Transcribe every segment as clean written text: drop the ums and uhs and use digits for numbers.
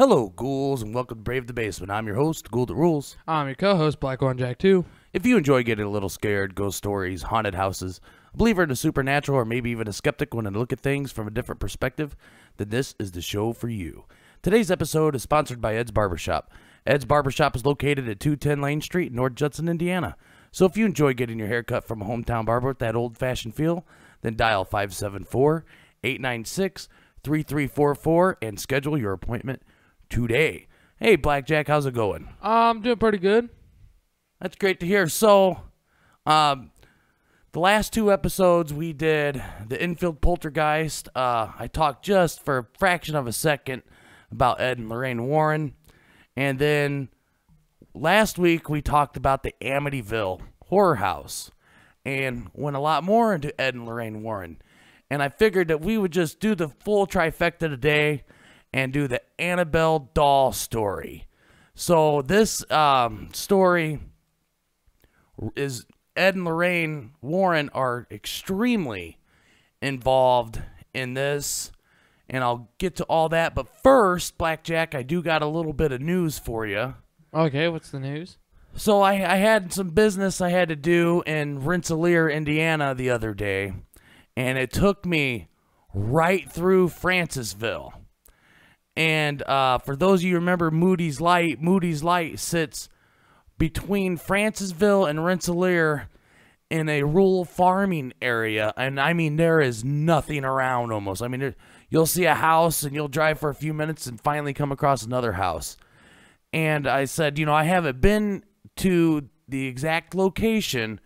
Hello, ghouls, and welcome to Brave the Basement. I'm your host, Ghoul That Rules. I'm your co-host, Black One Jack 2. If you enjoy getting a little scared, ghost stories, haunted houses, a believer in the supernatural, or maybe even a skeptic when they look at things from a different perspective, then this is the show for you. Today's episode is sponsored by Ed's Barbershop. Ed's Barbershop is located at 210 Lane Street in North Judson, Indiana. So if you enjoy getting your hair cut from a hometown barber with that old-fashioned feel, then dial 574-896-3344 and schedule your appointment today. Hey, Blackjack, how's it going? I'm doing pretty good. That's great to hear. So, the last two episodes we did the infield poltergeist. I talked just for a fraction of a second about Ed and Lorraine Warren. And then last week we talked about the Amityville horror house and went a lot more into Ed and Lorraine Warren. And I figured that we would just do the full trifecta today and do the Annabelle doll story. So this story is Ed and Lorraine Warren are extremely involved in this, and I'll get to all that. But first, Blackjack, I do got a little bit of news for you. Okay, what's the news? So I had some business I had to do in Rensselaer, Indiana the other day, and it took me right through Francisville. And for those of you who remember Moody's Light sits between Francisville and Rensselaer in a rural farming area. And I mean, there is nothing around almost. I mean, you'll see a house and you'll drive for a few minutes and finally come across another house. And I said, you know, I haven't been to the exact location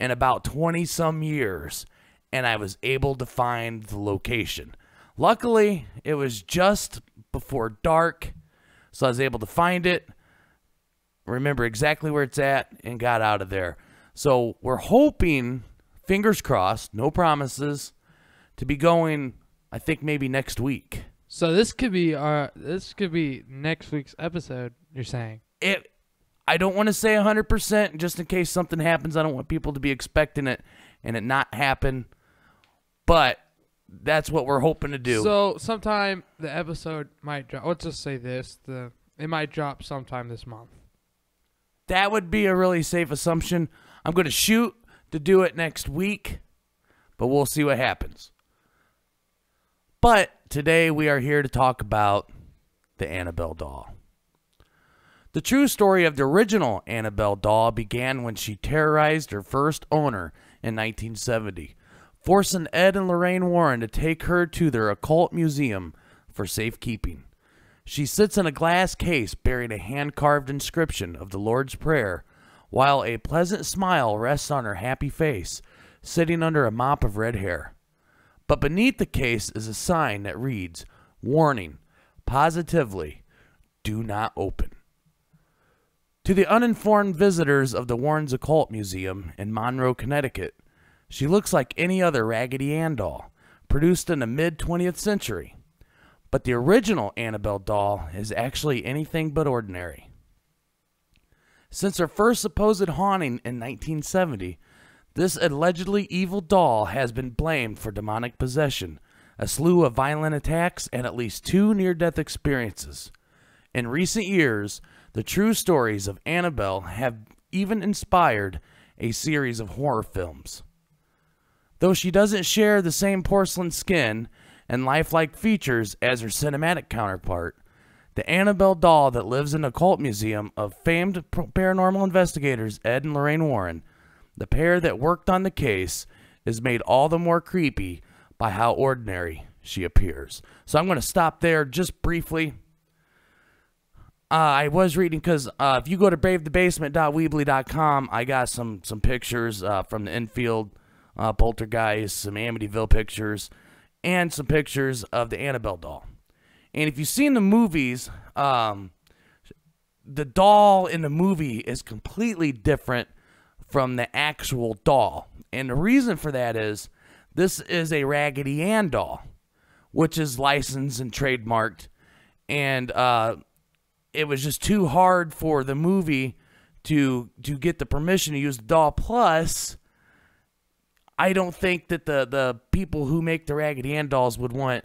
in about 20-some years. And I was able to find the location. Luckily, it was just before dark, so I was able to find it, remember exactly where it's at, and got out of there. So we're hoping, fingers crossed, no promises, to be going, I think maybe next week. So this could be next week's episode, you're saying? I don't want to say 100%, just in case something happens. I don't want people to be expecting it and it not happen, but that's what we're hoping to do. So sometime the episode might drop. Let's just say this. It might drop sometime this month. That would be a really safe assumption. I'm going to shoot to do it next week, but we'll see what happens. But today we are here to talk about the Annabelle doll. The true story of the original Annabelle doll began when she terrorized her first owner in 1970. Forcing Ed and Lorraine Warren to take her to their occult museum for safekeeping. She sits in a glass case bearing a hand-carved inscription of the Lord's Prayer, while a pleasant smile rests on her happy face, sitting under a mop of red hair. But beneath the case is a sign that reads, "Warning, positively, do not open." To the uninformed visitors of the Warren's Occult Museum in Monroe, Connecticut, she looks like any other Raggedy Ann doll, produced in the mid-20th century. But the original Annabelle doll is actually anything but ordinary. Since her first supposed haunting in 1970, this allegedly evil doll has been blamed for demonic possession, a slew of violent attacks, and at least 2 near-death experiences. In recent years, the true stories of Annabelle have even inspired a series of horror films. Though she doesn't share the same porcelain skin and lifelike features as her cinematic counterpart, the Annabelle doll that lives in the occult museum of famed paranormal investigators Ed and Lorraine Warren, the pair that worked on the case, is made all the more creepy by how ordinary she appears. So I'm going to stop there just briefly. I was reading because if you go to bravethebasement.weebly.com, I got some pictures from the infield poltergeist, some Amityville pictures, and some pictures of the Annabelle doll. And if you've seen the movies, the doll in the movie is completely different from the actual doll. And the reason for that is this is a Raggedy Ann doll, which is licensed and trademarked. And it was just too hard for the movie to get the permission to use the doll. Plus, I don't think that the people who make the Raggedy Ann dolls would want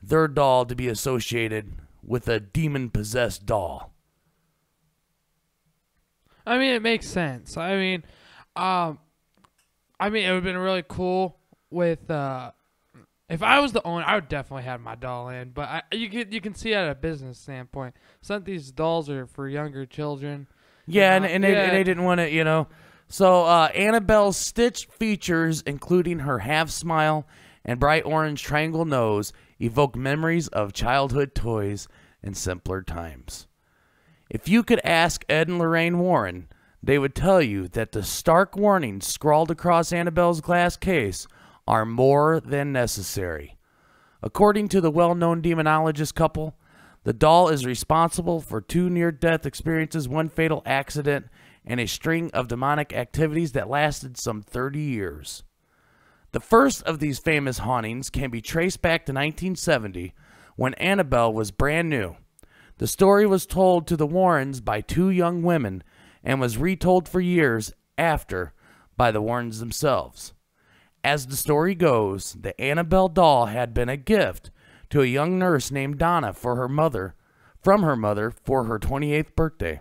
their doll to be associated with a demon-possessed doll? I mean, it makes sense. It would have been really cool with if I was the owner, I would definitely have my doll in. But you can see it at a business standpoint. Some of these dolls are for younger children. Yeah, and they didn't want to, So Annabelle's Stitch features, including her half smile and bright orange triangle nose, evoke memories of childhood toys and simpler times. If you could ask Ed and Lorraine Warren, they would tell you that the stark warnings scrawled across Annabelle's glass case are more than necessary. According to the well-known demonologist couple, the doll is responsible for 2 near-death experiences, 1 fatal accident, and a string of demonic activities that lasted some 30 years. The first of these famous hauntings can be traced back to 1970, when Annabelle was brand new. The story was told to the Warrens by 2 young women and was retold for years after by the Warrens themselves. As the story goes, the Annabelle doll had been a gift to a young nurse named Donna from her mother for her 28th birthday.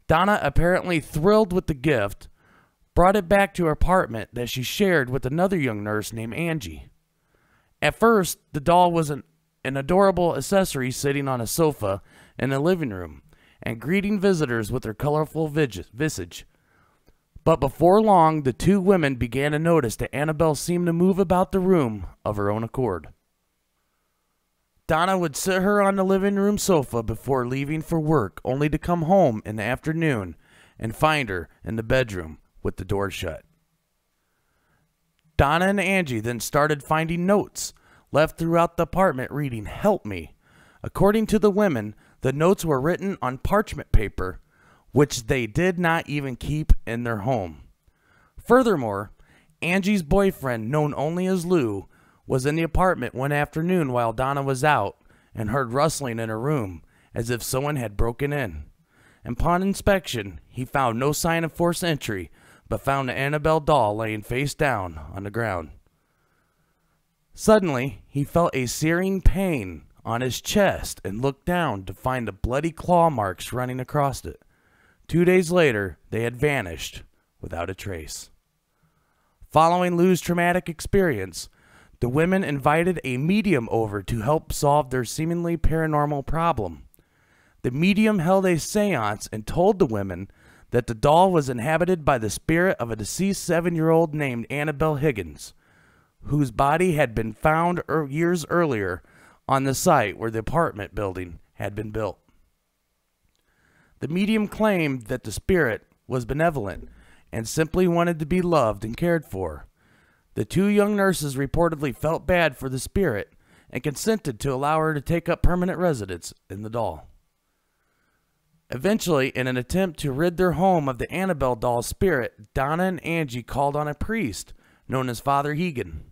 Donna, apparently thrilled with the gift, brought it back to her apartment that she shared with another young nurse named Angie. At first, the doll was an adorable accessory sitting on a sofa in the living room and greeting visitors with her colorful visage. But before long, the 2 women began to notice that Annabelle seemed to move about the room of her own accord. Donna would sit her on the living room sofa before leaving for work, only to come home in the afternoon and find her in the bedroom with the door shut. Donna and Angie then started finding notes left throughout the apartment reading, "Help me." According to the women, the notes were written on parchment paper, which they did not even keep in their home. Furthermore, Angie's boyfriend, known only as Lou, was in the apartment one afternoon while Donna was out and heard rustling in her room as if someone had broken in. Upon inspection, he found no sign of forced entry, but found the Annabelle doll laying face down on the ground. Suddenly, he felt a searing pain on his chest and looked down to find the bloody claw marks running across it. 2 days later, they had vanished without a trace. Following Lou's traumatic experience, the women invited a medium over to help solve their seemingly paranormal problem. The medium held a seance and told the women that the doll was inhabited by the spirit of a deceased 7-year-old named Annabelle Higgins, whose body had been found years earlier on the site where the apartment building had been built. The medium claimed that the spirit was benevolent and simply wanted to be loved and cared for. The 2 young nurses reportedly felt bad for the spirit and consented to allow her to take up permanent residence in the doll. Eventually, in an attempt to rid their home of the Annabelle doll spirit, Donna and Angie called on a priest known as Father Hegan.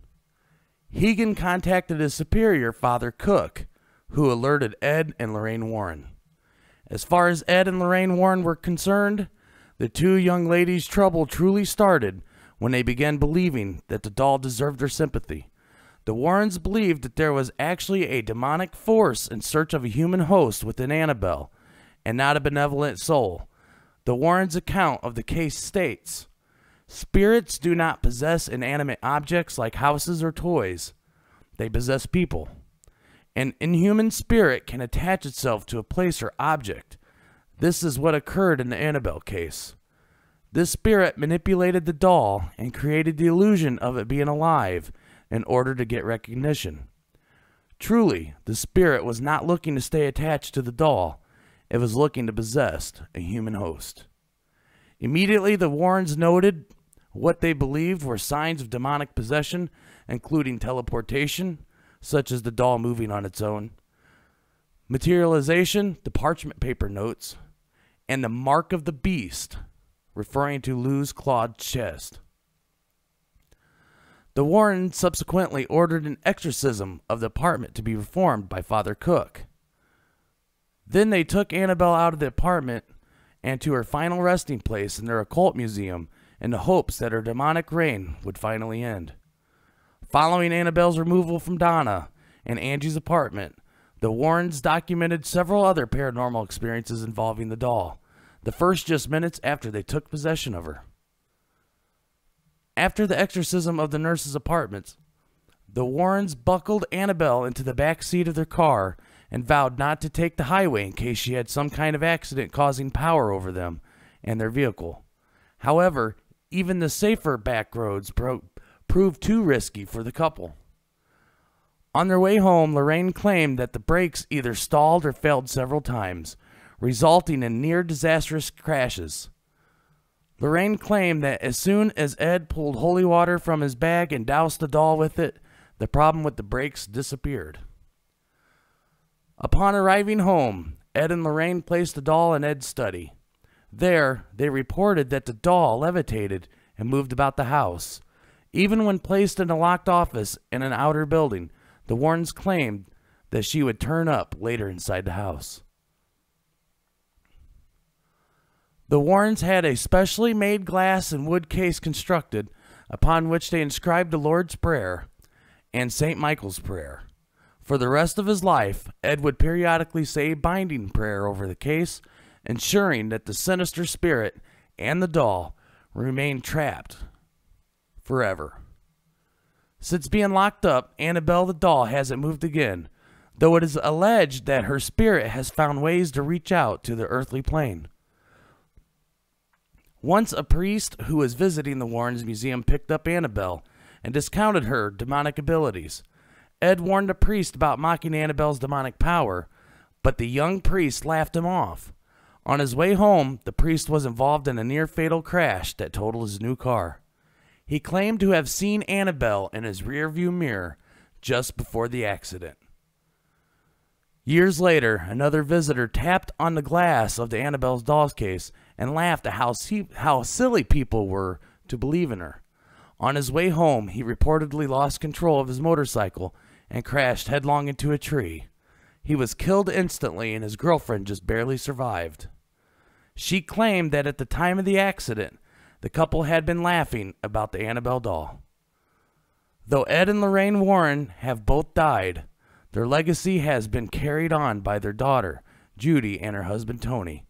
Hegan contacted his superior, Father Cook, who alerted Ed and Lorraine Warren. As far as Ed and Lorraine Warren were concerned, the 2 young ladies' trouble truly started when they began believing that the doll deserved their sympathy. The Warrens believed that there was actually a demonic force in search of a human host within Annabelle, and not a benevolent soul. The Warrens' account of the case states, "Spirits do not possess inanimate objects like houses or toys. They possess people. An inhuman spirit can attach itself to a place or object. This is what occurred in the Annabelle case. This spirit manipulated the doll and created the illusion of it being alive in order to get recognition. Truly, the spirit was not looking to stay attached to the doll. It was looking to possess a human host." Immediately, the Warrens noted what they believed were signs of demonic possession, including teleportation, such as the doll moving on its own, materialization, the parchment paper notes, and the mark of the beast, referring to Lou's clawed chest. The Warrens subsequently ordered an exorcism of the apartment to be performed by Father Cook. Then they took Annabelle out of the apartment and to her final resting place in their occult museum in the hopes that her demonic reign would finally end. Following Annabelle's removal from Donna and Angie's apartment, The Warrens documented several other paranormal experiences involving the doll, the first just minutes after they took possession of her. After the exorcism of the nurse's apartments, the Warrens buckled Annabelle into the back seat of their car and vowed not to take the highway in case she had some kind of accident causing power over them and their vehicle. However, even the safer back roads proved too risky for the couple. On their way home, Lorraine claimed that the brakes either stalled or failed several times, resulting in near disastrous crashes. Lorraine claimed that as soon as Ed pulled holy water from his bag and doused the doll with it, the problem with the brakes disappeared. Upon arriving home, Ed and Lorraine placed the doll in Ed's study. There, they reported that the doll levitated and moved about the house. Even when placed in a locked office in an outer building, the Warrens claimed that she would turn up later inside the house. The Warrens had a specially made glass and wood case constructed, upon which they inscribed the Lord's Prayer and St. Michael's Prayer. For the rest of his life, Ed would periodically say a binding prayer over the case, ensuring that the sinister spirit and the doll remained trapped forever. Since being locked up, Annabelle the doll hasn't moved again, though it is alleged that her spirit has found ways to reach out to the earthly plane. Once a priest who was visiting the Warrens Museum picked up Annabelle and discounted her demonic abilities. Ed warned the priest about mocking Annabelle's demonic power, but the young priest laughed him off. On his way home, the priest was involved in a near-fatal crash that totaled his new car. He claimed to have seen Annabelle in his rearview mirror just before the accident. Years later, another visitor tapped on the glass of the Annabelle's doll's case and laughed at how silly people were to believe in her. On his way home, he reportedly lost control of his motorcycle and crashed headlong into a tree. He was killed instantly, and his girlfriend just barely survived. She claimed that at the time of the accident, the couple had been laughing about the Annabelle doll. Though Ed and Lorraine Warren have both died, their legacy has been carried on by their daughter, Judy, and her husband, Tony.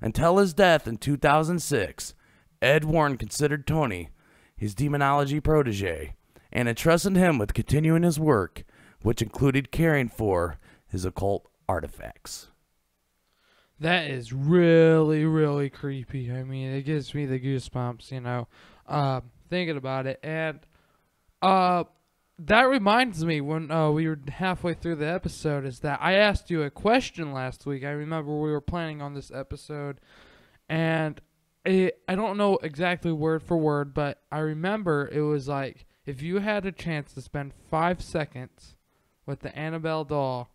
Until his death in 2006, Ed Warren considered Tony his demonology protege and entrusted him with continuing his work, which included caring for his occult artifacts. That is really, really creepy. I mean, it gives me the goosebumps, thinking about it. And that reminds me, when we were halfway through the episode, is that I asked you a question last week. I remember we were planning on this episode, and I don't know exactly word for word, but I remember it was like, if you had a chance to spend 5 seconds with the Annabelle doll,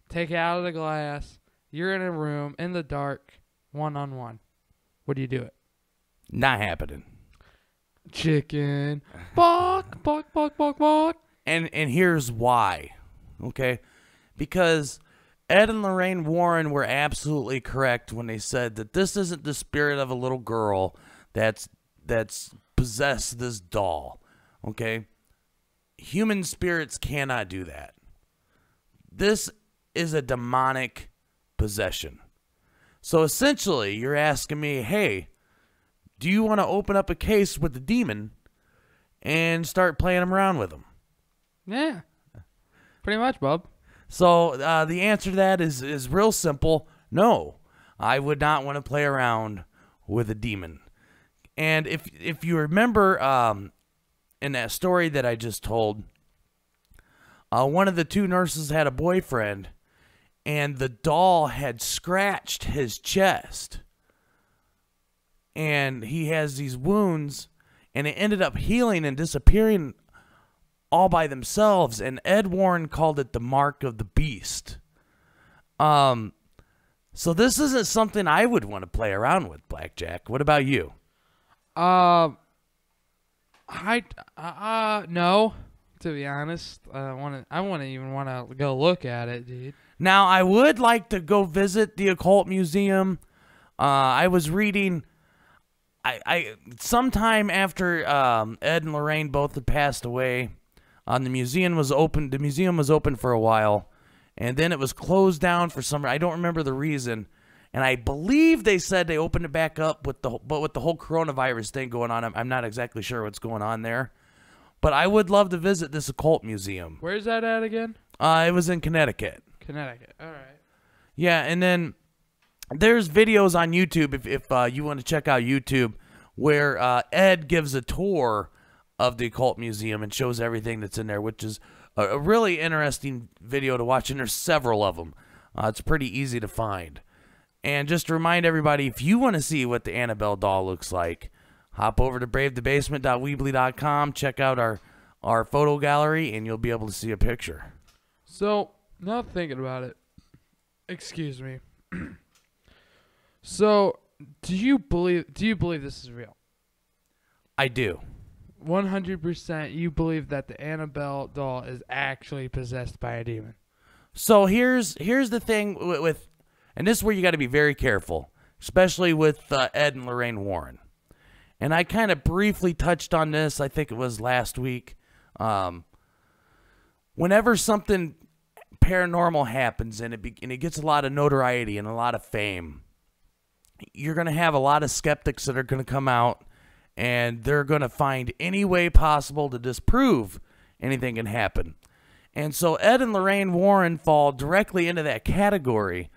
take it out of the glass, you're in a room, in the dark, one-on-one, would you do it? Not happening. Chicken. Bark, bark, bark, bark, bark. And here's why, okay? Because Ed and Lorraine Warren were absolutely correct when they said that this isn't the spirit of a little girl that's possessed this doll, okay? Human spirits cannot do that. This is a demonic possession. So essentially, you're asking me, hey, do you want to open up a case with the demon and start playing around with him? Yeah, pretty much, Bob. So the answer to that is real simple. No, I would not want to play around with a demon. And if you remember in that story that I just told, one of the two nurses had a boyfriend, and the doll had scratched his chest. And he has these wounds, and it ended up healing and disappearing all by themselves. And Ed Warren called it the mark of the beast. So this isn't something I would want to play around with, Blackjack. What about you? No, to be honest. I wouldn't even want to go look at it, dude. Now, I would like to go visit the occult museum. I was reading, I sometime after Ed and Lorraine both had passed away, the museum was open. The museum was open for a while, and then it was closed down for some. I don't remember the reason, and I believe they said they opened it back up with the whole coronavirus thing going on. I'm not exactly sure what's going on there, but I would love to visit this occult museum. Where's that at again? It was in Connecticut. Connecticut. All right. Yeah, and then there's videos on YouTube if you want to check out YouTube where Ed gives a tour of the occult museum and shows everything that's in there, which is a really interesting video to watch, and there's several of them. It's pretty easy to find. And just to remind everybody, if you want to see what the Annabelle doll looks like, hop over to bravethebasement.weebly.com, check out our photo gallery, and you'll be able to see a picture. So, now thinking about it, excuse me. So, do you believe this is real? I do. 100% you believe that the Annabelle doll is actually possessed by a demon. So here's the thing with and this is where you got to be very careful, especially with Ed and Lorraine Warren. And I kind of briefly touched on this, I think it was last week. Whenever something paranormal happens and it gets a lot of notoriety and a lot of fame, you're going to have a lot of skeptics that are going to come out, and they're going to find any way possible to disprove anything can happen. And so Ed and Lorraine Warren fall directly into that category,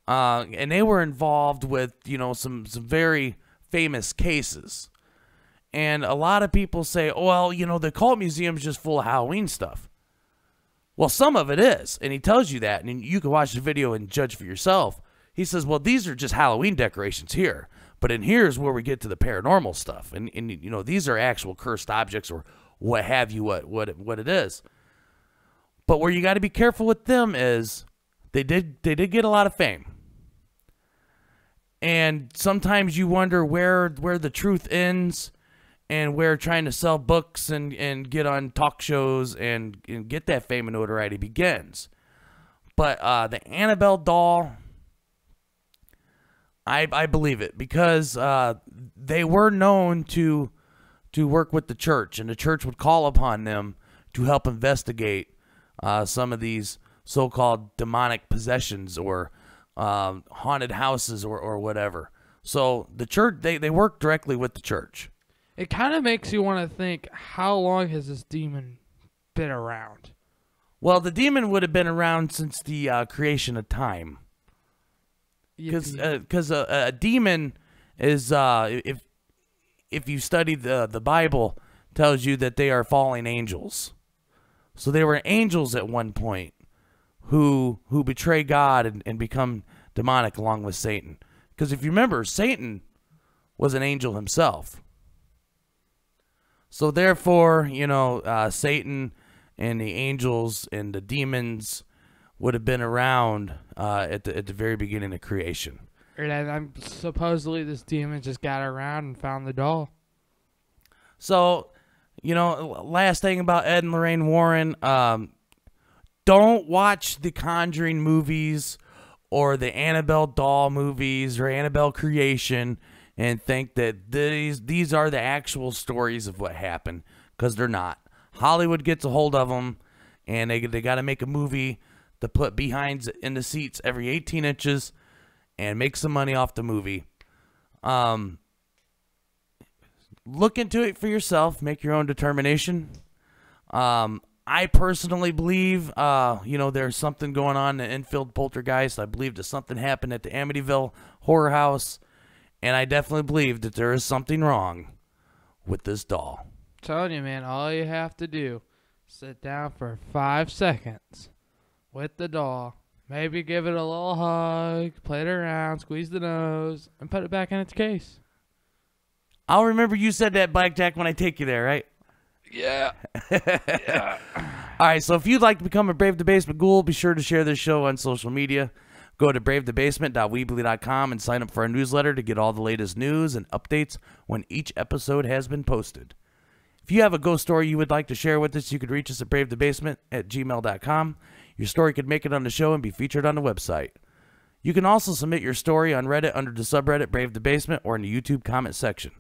and they were involved with, some very famous cases. And a lot of people say, well, the occult museum's just full of Halloween stuff. Well, some of it is, and he tells you that, and you can watch the video and judge for yourself. He says, well, these are just Halloween decorations here, but in here is where we get to the paranormal stuff, and these are actual cursed objects or what have you, what it is. But where you got to be careful with them is they did get a lot of fame, and sometimes you wonder where the truth ends and where trying to sell books and get on talk shows and get that fame and notoriety begins. But the Annabelle doll, I believe it, because they were known to work with the church, and the church would call upon them to help investigate some of these so-called demonic possessions or haunted houses or whatever. So the church, they work directly with the church. It kind of makes you want to think, how long has this demon been around? Well, the demon would have been around since the creation of time. Because a demon is, if you study the Bible, tells you that they are fallen angels. So they were angels at one point who betray God and become demonic along with Satan. Because if you remember, Satan was an angel himself. So therefore, Satan and the angels and the demons would have been around at the very beginning of creation. And supposedly this demon just got around and found the doll. So, last thing about Ed and Lorraine Warren, don't watch the Conjuring movies or the Annabelle doll movies or Annabelle creation and think that these are the actual stories of what happened, because they're not. Hollywood gets a hold of them, and they got to make a movie to put behinds in the seats every 18 inches and make some money off the movie. Look into it for yourself. Make your own determination. I personally believe, there's something going on in the infield poltergeist. I believe that something happened at the Amityville Horror House, and I definitely believe that there is something wrong with this doll. I'm telling you, man, all you have to do, sit down for 5 seconds with the doll, maybe give it a little hug, play it around, squeeze the nose, and put it back in its case. I'll remember you said that, Blackjack, when I take you there, right? Yeah. Yeah. All right, so if you'd like to become a Brave the Basement Ghoul, be sure to share this show on social media. Go to bravethebasement.weebly.com and sign up for our newsletter to get all the latest news and updates when each episode has been posted. If you have a ghost story you would like to share with us, you could reach us at bravethebasement@gmail.com. Your story could make it on the show and be featured on the website. You can also submit your story on Reddit under the subreddit Brave the Basement or in the YouTube comment section.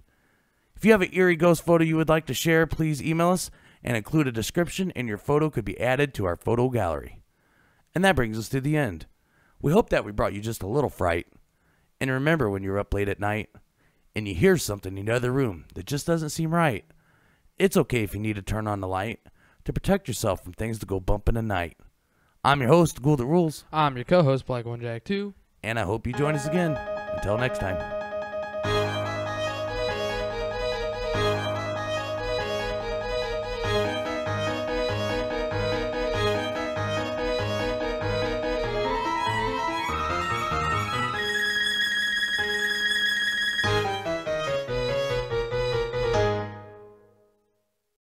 If you have an eerie ghost photo you would like to share, please email us and include a description, and your photo could be added to our photo gallery. And that brings us to the end. We hope that we brought you just a little fright. And remember, when you're up late at night and you hear something in the other room that just doesn't seem right, it's okay if you need to turn on the light to protect yourself from things to go bump in the night. I'm your host, Ghoul That Rules. I'm your co-host, Black One Jack 2. And I hope you join us again. Until next time.